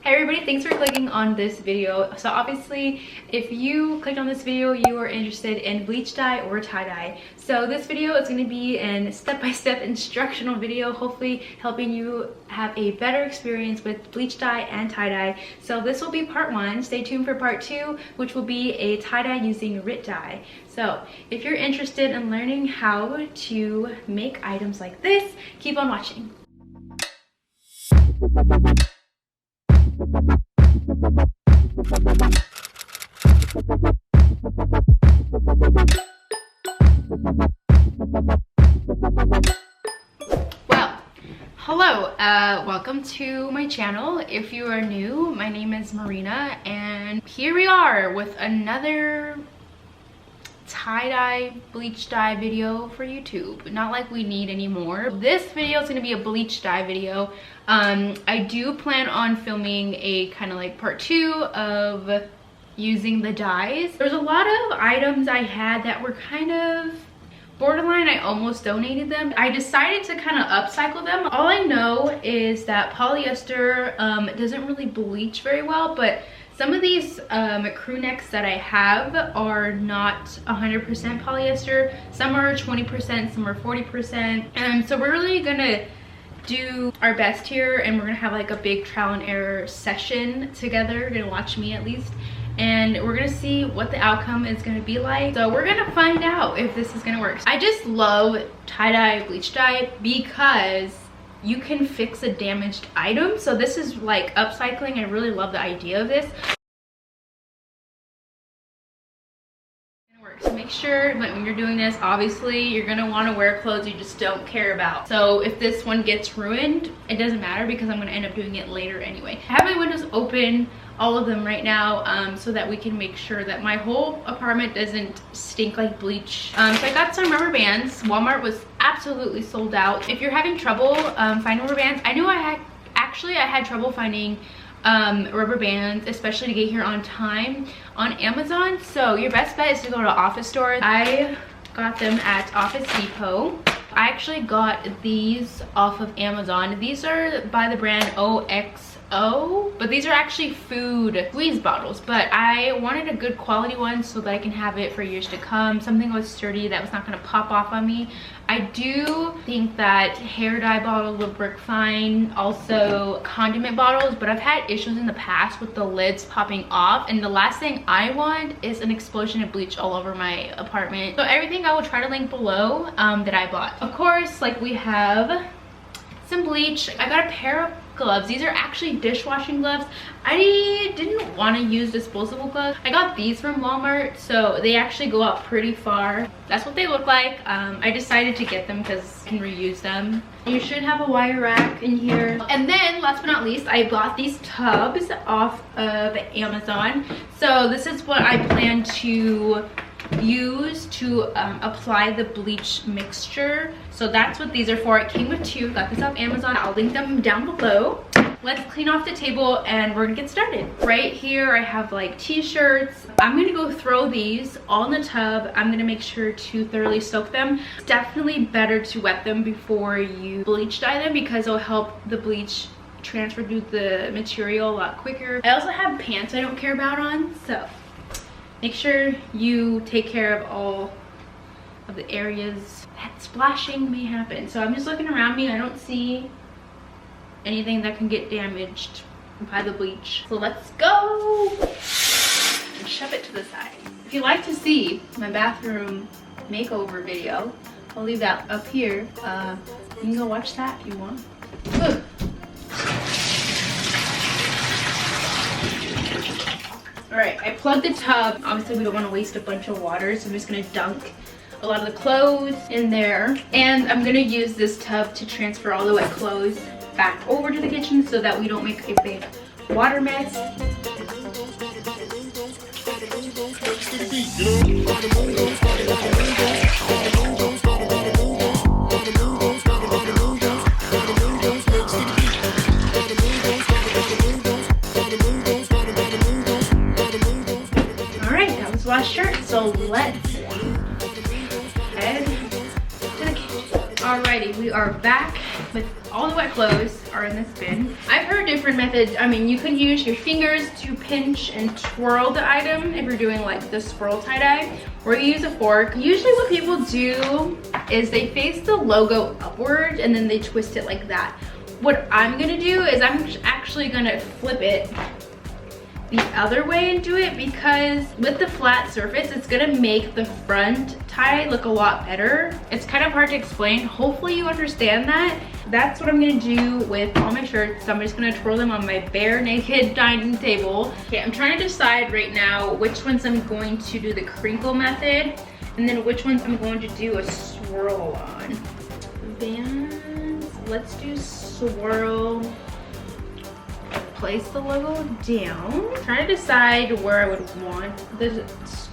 Hey everybody, thanks for clicking on this video. So obviously, if you clicked on this video, you are interested in bleach dye or tie-dye. So this video is going to be a step-by-step instructional video, hopefully helping you have a better experience with bleach dye and tie-dye. So this will be part 1. Stay tuned for part 2, which will be a tie-dye using RIT dye. So if you're interested in learning how to make items like this, keep on watching. Well, hello, welcome to my channel. If you are new, my name is Marina, and here we are with another tie-dye bleach dye video for YouTube. Not like we need any more. This video is going to be a bleach dye video. I do plan on filming a kind of like part 2 of using the dyes. There's a lot of items I had that were kind of borderline. I almost donated them. I decided to kind of upcycle them. All I know is that polyester doesn't really bleach very well, but some of these crew necks that I have are not 100% polyester. Some are 20%, some are 40%. And so we're really gonna do our best here, and we're gonna have like a big trial and error session together. You're gonna watch me at least, and we're gonna see what the outcome is gonna be like. So we're gonna find out if this is gonna work. I just love tie-dye, bleach dye, because you can fix a damaged item. So this is like upcycling. I really love the idea of this. So make sure that when you're doing this, obviously you're gonna want to wear clothes you just don't care about. So if this one gets ruined, it doesn't matter because I'm gonna end up doing it later anyway. I have my windows open, all of them right now, so that we can make sure that my whole apartment doesn't stink like bleach. So I got some rubber bands. Walmart was absolutely sold out. If you're having trouble finding rubber bands, I knew I had trouble finding rubber bands, especially to get here on time on Amazon. So your best bet is to go to office stores. I got them at Office Depot. I actually got these off of Amazon. These are by the brand xoxo, but these are actually food squeeze bottles, but I wanted a good quality one so that I can have it for years to come. Something that was sturdy, that was not going to pop off on me. I do think that hair dye bottles would work fine, also condiment bottles, but I've had issues in the past with the lids popping off, and the last thing I want is an explosion of bleach all over my apartment. So everything I will try to link below that I bought. Of course, like, we have some bleach. I got a pair of gloves. These are actually dishwashing gloves. I didn't want to use disposable gloves. I got these from Walmart, so they actually go out pretty far. That's what they look like. I decided to get them because I can reuse them. You should have a wire rack in here. And then last but not least, I bought these tubs off of Amazon. So this is what I plan to use to apply the bleach mixture. So that's what these are for. It came with 2. Got this off Amazon. I'll link them down below. Let's clean off the table and we're gonna get started. Right here I have like t-shirts. I'm gonna go throw these all in the tub. I'm gonna make sure to thoroughly soak them. It's definitely better to wet them before you bleach dye them because it'll help the bleach transfer through the material a lot quicker. I also have pants I don't care about on, so make sure you take care of all of the areas that splashing may happen. So I'm just looking around me. I don't see anything that can get damaged by the bleach. So let's go and shove it to the side. If you'd like to see my bathroom makeover video, I'll leave that up here. You can go watch that if you want. Ugh. All right, I plugged the tub. Obviously we don't want to waste a bunch of water, so I'm just gonna dunk a lot of the clothes in there. And I'm gonna use this tub to transfer all the wet clothes back over to the kitchen so that we don't make a big water mess. Wash shirt, so let's head to the kitchen. Alrighty, we are back with all the wet clothes are in this bin. I've heard different methods. I mean, you can use your fingers to pinch and twirl the item if you're doing like the swirl tie-dye, or you use a fork. Usually what people do is they face the logo upward and then they twist it like that. What I'm gonna do is I'm actually gonna flip it the other way and do it, because with the flat surface, it's gonna make the front tie look a lot better. It's kind of hard to explain. Hopefully you understand that. That's what I'm gonna do with all my shirts. So I'm just gonna twirl them on my bare naked dining table. Okay, I'm trying to decide right now which ones I'm going to do the crinkle method and then which ones I'm going to do a swirl on. Bands, let's do swirl. Place the logo down. Trying to decide where I would want the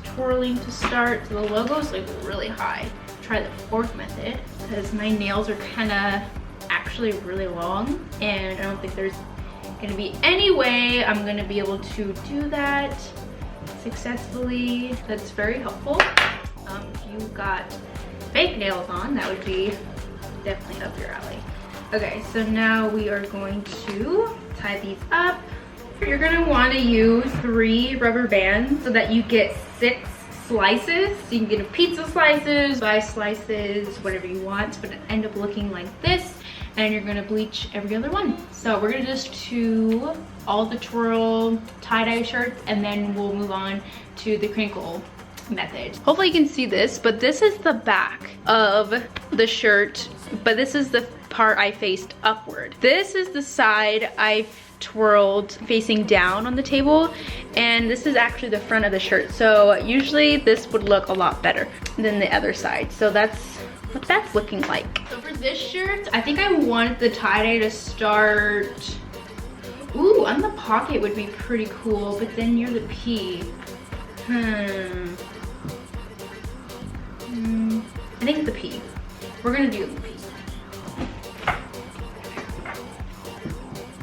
twirling to start. So the logo is like really high. Try the fork method because my nails are kind of actually really long and I don't think there's gonna be any way I'm gonna be able to do that successfully. That's very helpful. If you got fake nails on, that would be definitely up your alley. Okay, so now we are going to tie these up. You're gonna want to use 3 rubber bands so that you get 6 slices. So you can get a pizza slices, 5 slices, whatever you want, but end up looking like this. And you're gonna bleach every other one. So we're gonna just do all the twirl tie-dye shirts and then we'll move on to the crinkle method. Hopefully you can see this, but this is the back of the shirt, but this is the part I faced upward. This is the side I twirled facing down on the table, and this is actually the front of the shirt. So usually this would look a lot better than the other side. So that's what that's looking like. So for this shirt, I think I want the tie-dye to start, ooh, on the pocket would be pretty cool, but then near the P. I think the P. We're gonna do the P.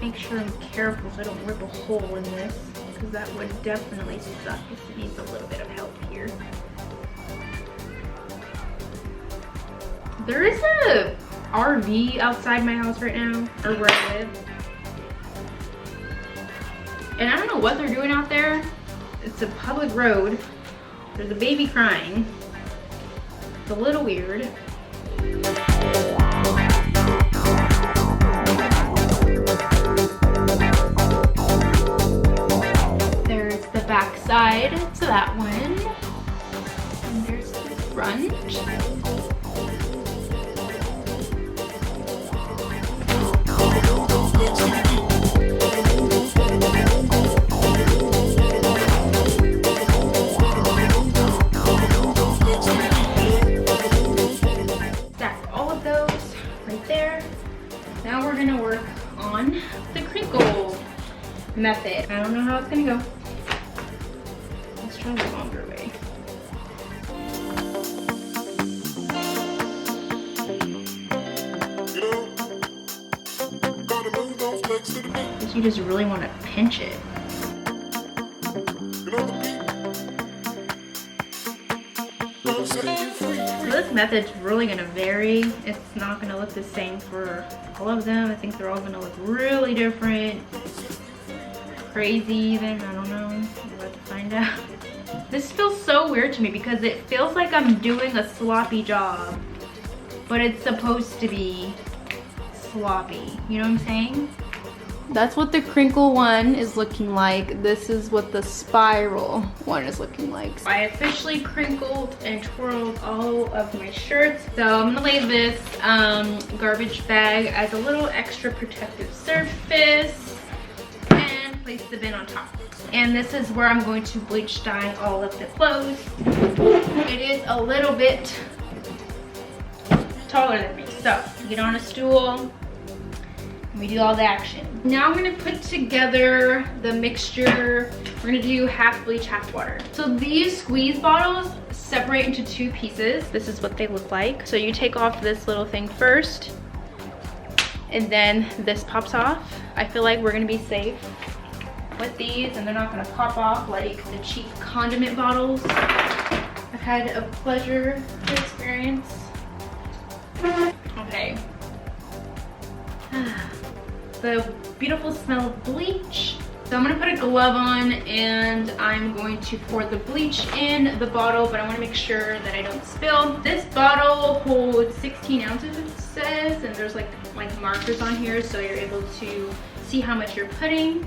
Make sure I'm careful so I don't rip a hole in this, because that would definitely suck. This needs a little bit of help here. There is a RV outside my house right now, or where I live. And I don't know what they're doing out there. It's a public road. There's a baby crying. It's a little weird. There's the back side to that one. And there's the front. Method. I don't know how it's gonna go. Let's try the longer way. You just really want to pinch it. So this method's really gonna vary. It's not gonna look the same for all of them. I think they're all gonna look really different. Crazy even, I don't know. We're about to find out. This feels so weird to me because it feels like I'm doing a sloppy job, but it's supposed to be sloppy. You know what I'm saying? That's what the crinkle one is looking like. This is what the spiral one is looking like. I officially crinkled and twirled all of my shirts. So I'm gonna lay this garbage bag as a little extra protective surface. Place the bin on top. And this is where I'm going to bleach dye all of the clothes. It is a little bit taller than me. So get on a stool and we do all the action. Now I'm gonna put together the mixture. We're gonna do half bleach, half water. So these squeeze bottles separate into 2 pieces. This is what they look like. So you take off this little thing first and then this pops off. I feel like we're gonna be safe with these and they're not gonna pop off like the cheap condiment bottles. I've had a pleasure to experience. Okay. The beautiful smell of bleach. So I'm gonna put a glove on and I'm going to pour the bleach in the bottle, but I wanna make sure that I don't spill. This bottle holds 16 ounces, it says, and there's like markers on here so you're able to see how much you're putting.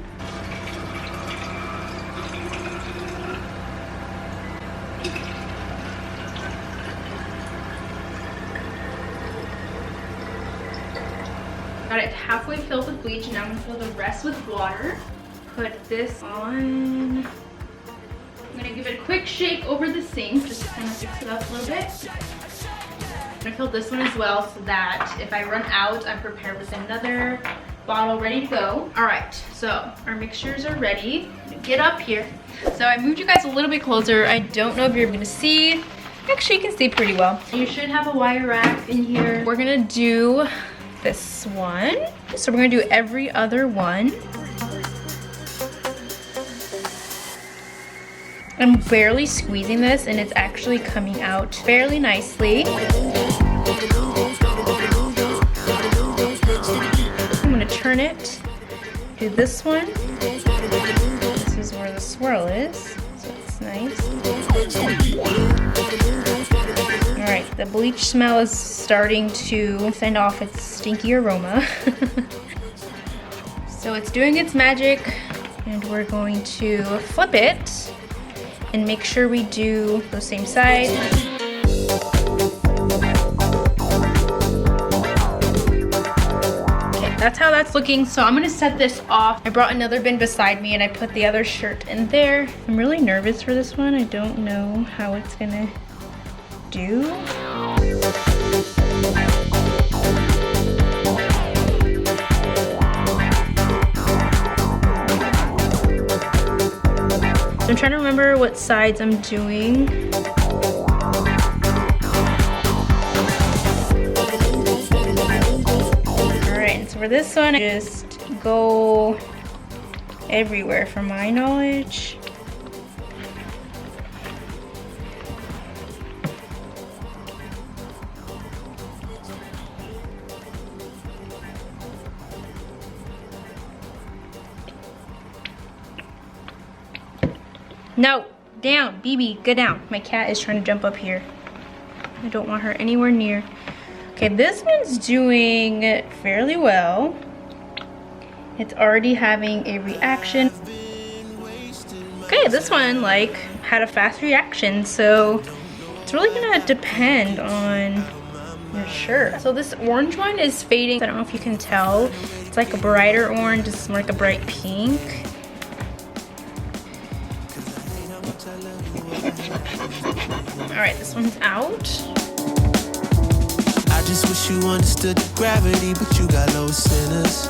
Got it halfway filled with bleach, and now I'm gonna fill the rest with water. Put this on. I'm gonna give it a quick shake over the sink, just to kind of fix it up a little bit. I'm gonna fill this one as well so that if I run out, I'm prepared with another bottle ready to go. All right, so our mixtures are ready. I'm gonna get up here. So I moved you guys a little bit closer. I don't know if you're gonna see. Actually, you can see pretty well. You should have a wire rack in here. We're gonna do this one. So we're gonna do every other one. I'm barely squeezing this and it's actually coming out fairly nicely. I'm gonna turn it, do this one. This is where the swirl is, so it's nice. All right, the bleach smell is starting to send off its stinky aroma. So it's doing its magic, and we're going to flip it and make sure we do the same side. Okay, that's how that's looking. So I'm gonna set this off. I brought another bin beside me and I put the other shirt in there. I'm really nervous for this one. I don't know how it's gonna do. So I'm trying to remember what sides I'm doing. Alright, so for this one, I just go everywhere from my knowledge. No, down, BB, go down. My cat is trying to jump up here. I don't want her anywhere near. Okay, this one's doing fairly well. It's already having a reaction. Okay, this one like had a fast reaction, so it's really gonna depend on your shirt. So this orange one is fading. I don't know if you can tell. It's like a brighter orange, it's more like a bright pink. All right, this one's out. I just wish you understood the gravity, but you got low sinners.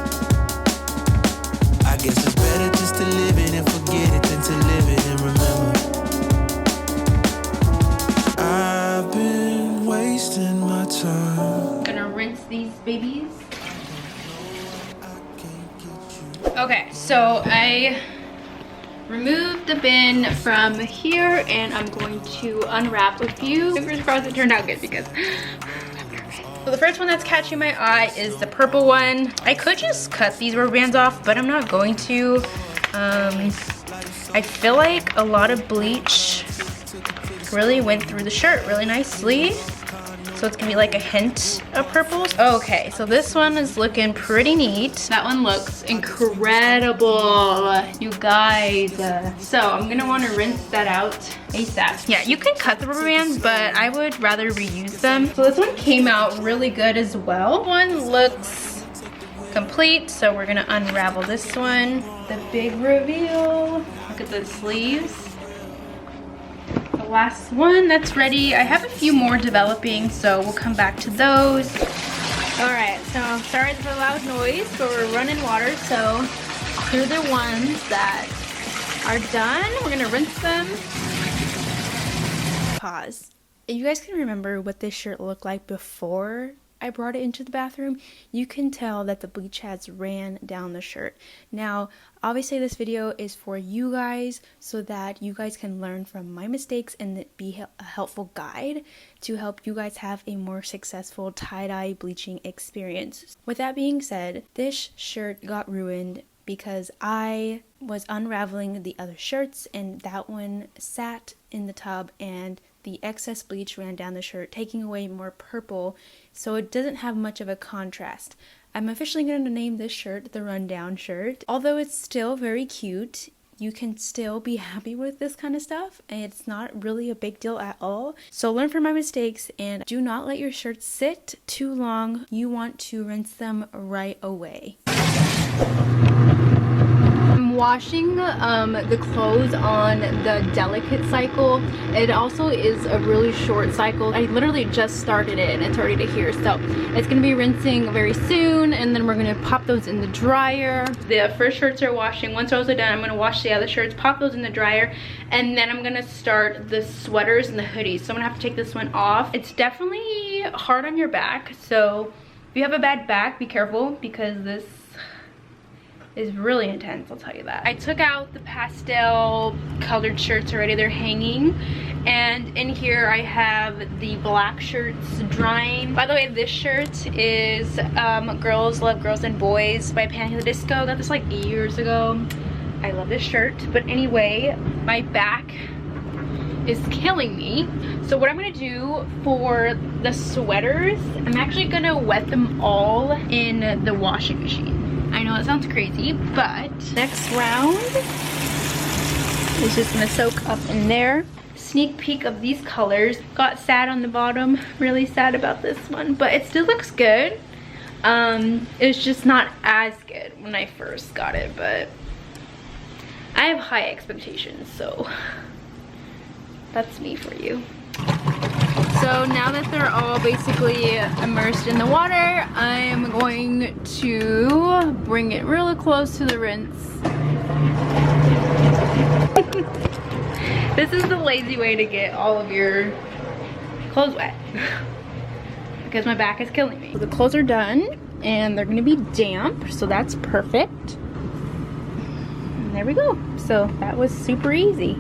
I guess it's better just to live it and forget it than to live it and remember. I've been wasting my time. Gonna rinse these babies. Okay, so I removed the bin from here and I'm going to unwrap a few. Fingers crossed it turned out good because I'm nervous. So the first one that's catching my eye is the purple one. I could just cut these rubber bands off, but I'm not going to. I feel like a lot of bleach really went through the shirt really nicely. So it's gonna be like a hint of purples. Okay, so this one is looking pretty neat. That one looks incredible, you guys. So I'm gonna wanna rinse that out ASAP. Yeah, you can cut the rubber bands, but I would rather reuse them. So this one came out really good as well. One looks complete, so we're gonna unravel this one. The big reveal. Look at the sleeves. Last one that's ready. I have a few more developing, so we'll come back to those. All right, so sorry for the loud noise, but we're running water, so here are the ones that are done. We're gonna rinse them. Pause. If you guys can remember what this shirt looked like before I brought it into the bathroom, you can tell that the bleach has ran down the shirt. Now, obviously this video is for you guys so that you guys can learn from my mistakes and be a helpful guide to help you guys have a more successful tie-dye bleaching experience. With that being said, this shirt got ruined because I was unraveling the other shirts and that one sat in the tub and the excess bleach ran down the shirt, taking away more purple, so it doesn't have much of a contrast. I'm officially going to name this shirt the Rundown shirt. Although it's still very cute, you can still be happy with this kind of stuff, and it's not really a big deal at all. So learn from my mistakes and do not let your shirts sit too long. You want to rinse them right away. Washing the clothes on the delicate cycle. It also is a really short cycle. I literally just started it and it's already to here, so it's gonna be rinsing very soon, and then we're gonna pop those in the dryer. The first shirts are washing. Once those are done, I'm gonna wash the other shirts, pop those in the dryer, and then I'm gonna start the sweaters and the hoodies. So I'm gonna have to take this one off. It's definitely hard on your back, so if you have a bad back, be careful because this is really intense, I'll tell you that. I took out the pastel colored shirts already, they're hanging, and in here I have the black shirts drying. By the way, this shirt is Girls Love Girls and Boys by Panic at the Disco. Got this like years ago. I love this shirt, but anyway, my back is killing me. So what I'm gonna do for the sweaters, I'm actually gonna wet them all in the washing machine. I know it sounds crazy, but next round is just gonna soak up in there. Sneak peek of these colors. Got sad on the bottom, really sad about this one, but it still looks good. It's just not as good when I first got it, but I have high expectations, so that's me for you. So now that they're all basically immersed in the water, I'm going to bring it really close to the rinse. This is the lazy way to get all of your clothes wet because my back is killing me. So the clothes are done and they're gonna be damp, so that's perfect. And there we go. So that was super easy.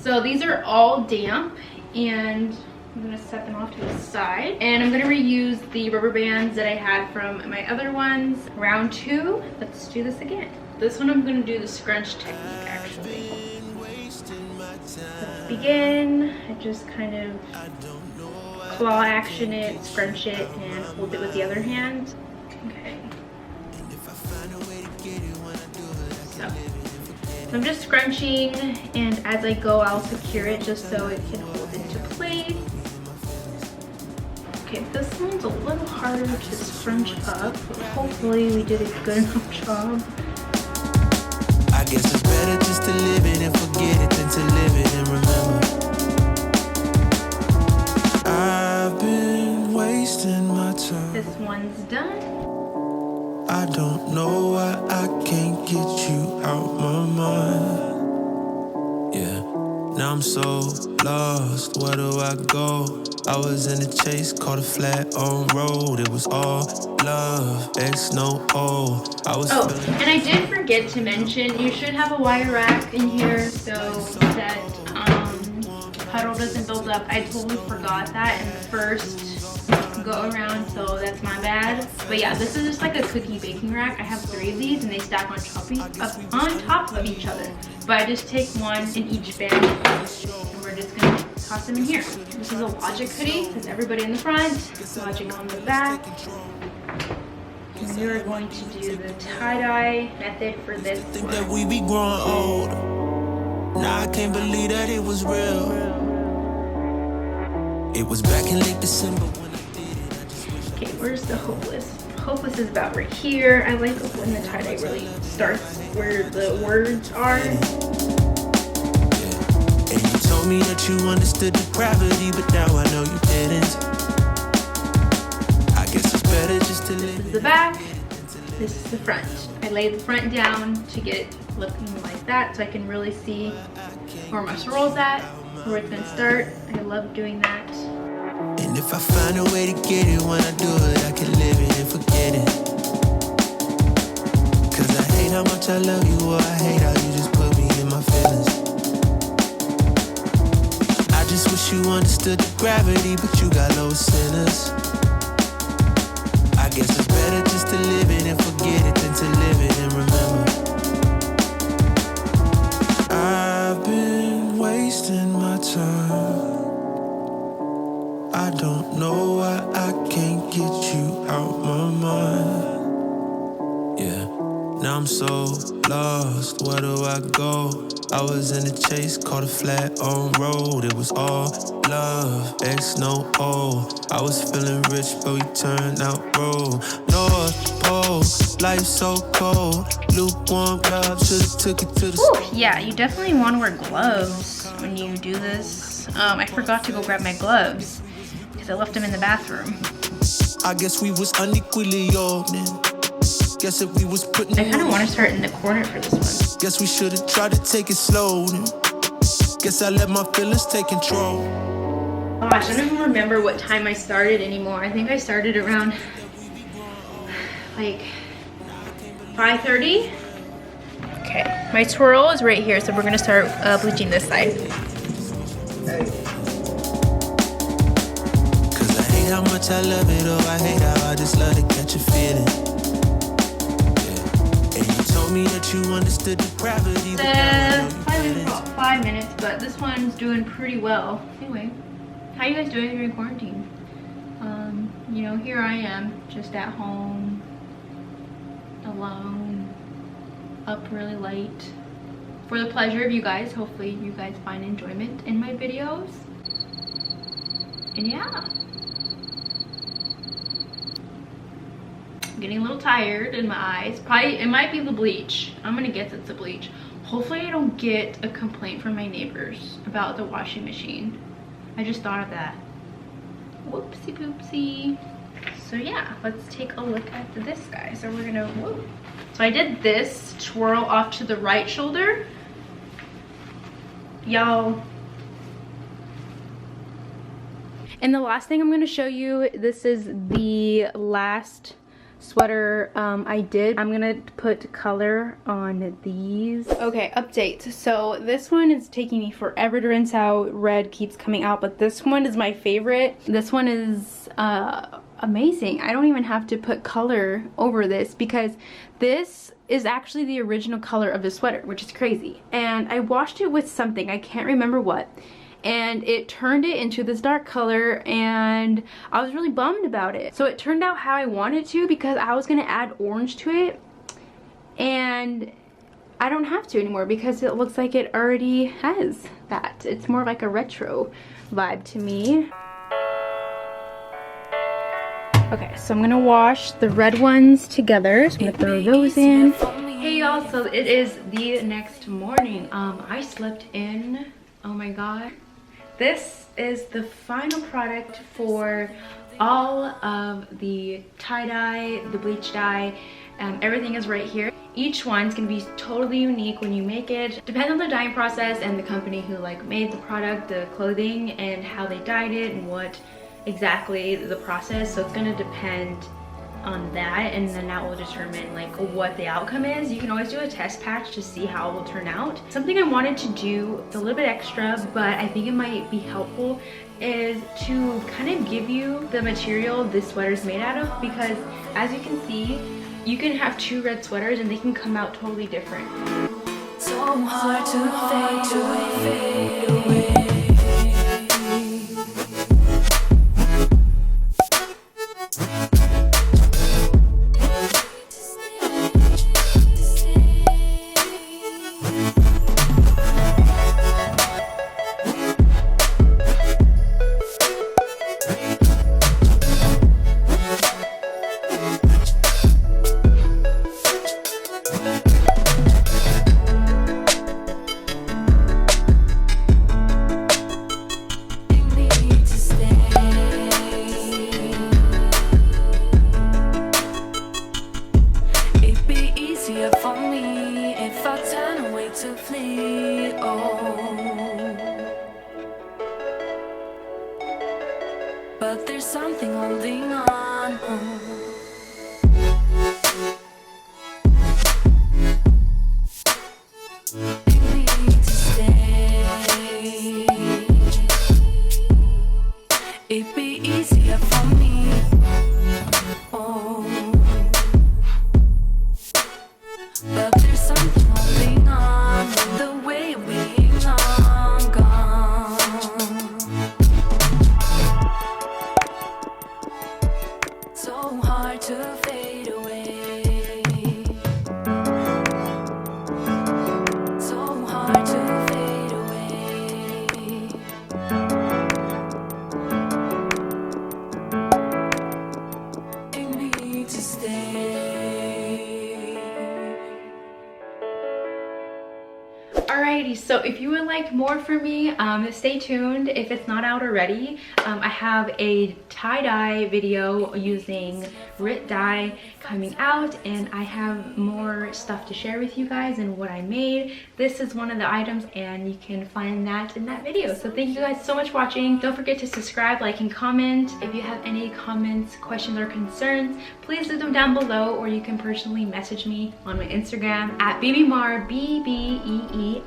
So these are all damp and I'm gonna set them off to the side, and I'm gonna reuse the rubber bands that I had from my other ones. Round 2, let's do this again. This one I'm gonna do the scrunch technique actually. Let's begin. I just kind of claw action it, scrunch it, and hold it with the other hand. Okay. So I'm just scrunching, and as I go I'll secure it just so it can hold into place. Okay, this one's a little harder to scrunch up, but hopefully we did a good enough job. I guess it's better just to live it and forget it than to live it and remember. I've been wasting my time. This one's done. I don't know why I can't get you out my mind. Yeah, now I'm so lost. Where do I go? I was in the chase, caught a flat on road. It was all love, X no O. And I did forget to mention, you should have a wire rack in here so that puddle doesn't build up. I totally forgot that in the first go around, so that's my bad. But yeah, this is just like a cookie baking rack. I have 3 of these and they stack on top of each other. But I just take one in each bin and we're just gonna toss them in here. This is a Logic hoodie, because everybody in the front, Logic on the back. And we are going to do the tie-dye method for this one. Think that we be growing old. Now I can't believe that it was real. It was back in late December when I did it. I just wish. Okay, where's the hopeless? Hopeless is about right here. I like when the tie-dye really starts where the words are. And you told me that you understood the gravity, but now I know you didn't. I guess it's better just to live. This is the back, this is the front. I lay the front down to get it looking like that so I can really see where my swirl's at, where it's gonna start. I love doing that. And if I find a way to get it, when I do it, I can live it and forget it. Cause I hate how much I love you, or I hate how you just put me in my feelings. I just wish you understood the gravity, but you got low sinners. I guess it's better just to live it and forget it than to live it and remember. I've been wasting my time. I don't know why I can't get you out my mind. Yeah, now I'm so lost, where do I go? I was in the chase, caught a flat on road. It was all love, X no O. I was feeling rich, but we turned out broke. North Pole, life so cold. Lukewarm love, should've took it to the Ooh, yeah, you definitely want to wear gloves when you do this. I forgot to go grab my gloves because I left them in the bathroom. I guess we was unequally yoked. Guess if we was putting, I kind of want to start in the corner for this one. Guess we should've tried to take it slow. Guess I let my feelings take control. Gosh, I don't even remember what time I started anymore. I think I started around like 5:30. Okay, my twirl is right here, so we're gonna start bleaching this side. Cause I hate how much I love it, oh I hate how I just love to catch a feeling. Yeah. And you told me that you understood the gravity. Probably about 5 minutes, but this one's doing pretty well. Anyway, how you guys doing during quarantine? You know, here I am, just at home, alone, up really late, for the pleasure of you guys. Hopefully you guys find enjoyment in my videos. And yeah, I'm getting a little tired in my eyes. Probably, it might be the bleach. I'm gonna guess it's the bleach. Hopefully I don't get a complaint from my neighbors about the washing machine. I just thought of that. Whoopsie poopsie. So yeah, let's take a look at this guy. So we're gonna, whoa. So I did this twirl off to the right shoulder. Y'all. And the last thing I'm gonna show you, this is the last sweater I did. I'm gonna put color on these. Okay, update. So this one is taking me forever to rinse out. Red keeps coming out, but this one is my favorite. This one is amazing. I don't even have to put color over this because this is actually the original color of the sweater, which is crazy. And I washed it with something, I can't remember what, and it turned it into this dark color, and I was really bummed about it. So it turned out how I wanted to, because I was gonna add orange to it, and I don't have to anymore because it looks like it already has that. It's more like a retro vibe to me. Okay, so I'm gonna wash the red ones together. So I'm gonna throw those in. Hey y'all, so it is the next morning. I slept in, oh my god. This is the final product for all of the tie-dye, the bleach dye, everything is right here. Each one's gonna be totally unique when you make it. Depends on the dyeing process and the company who like made the product, the clothing, and how they dyed it and what exactly the process. So it's gonna depend on that, and then that will determine like what the outcome is. You can always do a test patch to see how it will turn out. Something I wanted to do, it's a little bit extra, but I think it might be helpful, is to kind of give you the material this sweater is made out of, because as you can see, you can have two red sweaters and they can come out totally different. So hard to fade away. But there's something holding on. You need to stay. It'd be easier for me. Oh, but there's something holding on with the way we've long gone. So hard to fade away. So hard to fade away. You need to stay. Alrighty, so if you would like more from me, stay tuned. If it's not out already, I have a tie-dye video using RIT dye coming out, and I have more stuff to share with you guys and what I made. This is one of the items, and you can find that in that video. So thank you guys so much for watching. Don't forget to subscribe, like, and comment. If you have any comments, questions, or concerns, please leave them down below, or you can personally message me on my Instagram at BBMar, BBEEMAR.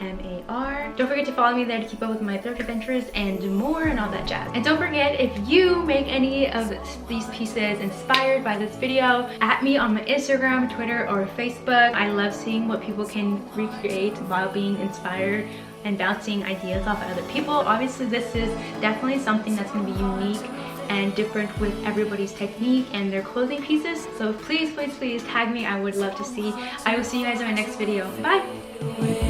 Don't forget to follow me there to keep up with my thrift adventures and more and all that jazz. And don't forget, if you make any of these pieces inspired by this video, at me on my Instagram, Twitter, or Facebook. I love seeing what people can recreate while being inspired and bouncing ideas off of other people. Obviously, this is definitely something that's going to be unique and different with everybody's technique and their clothing pieces. So please, please, please tag me. I would love to see. I will see you guys in my next video. Bye.